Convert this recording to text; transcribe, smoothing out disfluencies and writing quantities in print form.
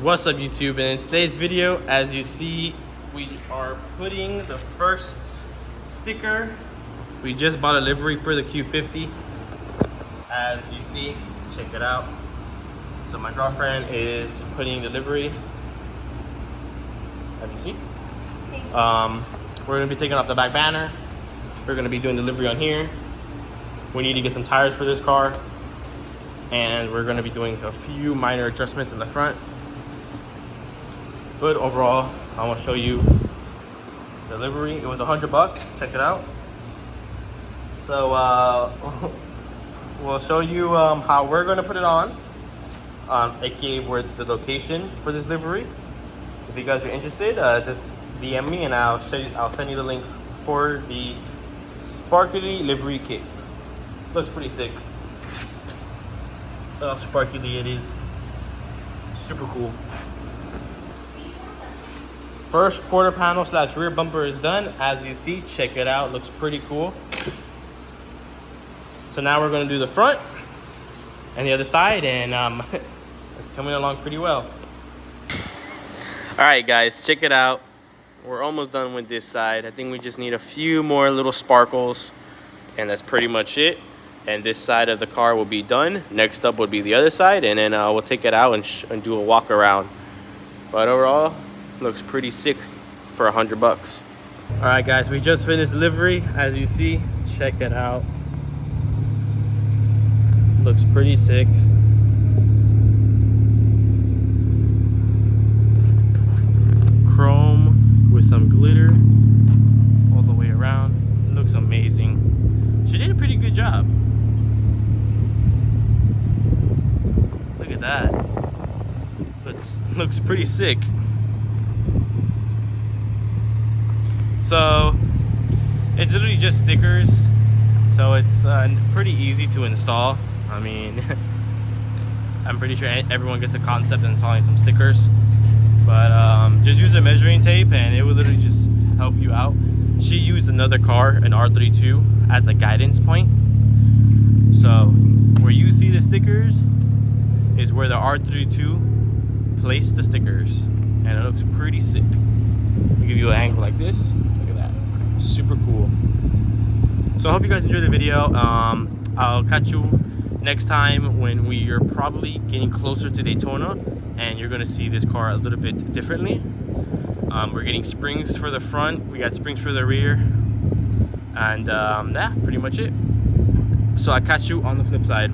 What's up YouTube? And in today's video, as you see, we are putting the first sticker. We just bought a livery for the Q50. As you see, check it out. So my girlfriend is putting the livery. As you see, we're gonna be taking off the back banner. We're gonna be doing delivery on here. We need to get some tires for this car, and we're gonna be doing a few minor adjustments in the front. But overall, I want to show you the livery. It was $100. Check it out. So we'll show you how we're going to put it on, aka where the location for this livery. If you guys are interested, just DM me and I'll send you the link for the sparkly livery kit. Looks pretty sick. How sparkly it is. Super cool. First quarter panel / rear bumper is done. As you see, check it out. Looks pretty cool. So now we're going to do the front and the other side, and it's coming along pretty well. All right, guys, check it out. We're almost done with this side. I think we just need a few more little sparkles, and that's pretty much it. And this side of the car will be done. Next up would be the other side, and then we'll take it out and do a walk around. But overall, looks pretty sick for $100. All right, guys, we just finished livery. As you see, check it out. Looks pretty sick. Chrome with some glitter all the way around. It looks amazing. She did a pretty good job. Look at that. Looks pretty sick. So it's literally just stickers, so it's pretty easy to install. I mean, I'm pretty sure everyone gets the concept of installing some stickers, but just use a measuring tape and it will literally just help you out. She used another car, an R32, as a guidance point. So where you see the stickers is where the R32 placed the stickers, and it looks pretty sick. I'll give you an angle like this. Look at that. Super cool. So I hope you guys enjoyed the video. I'll catch you next time when we are probably getting closer to Daytona, and you're going to see this car a little bit differently. We're getting springs for the front. We got springs for the rear. And yeah, pretty much it. So I'll catch you on the flip side.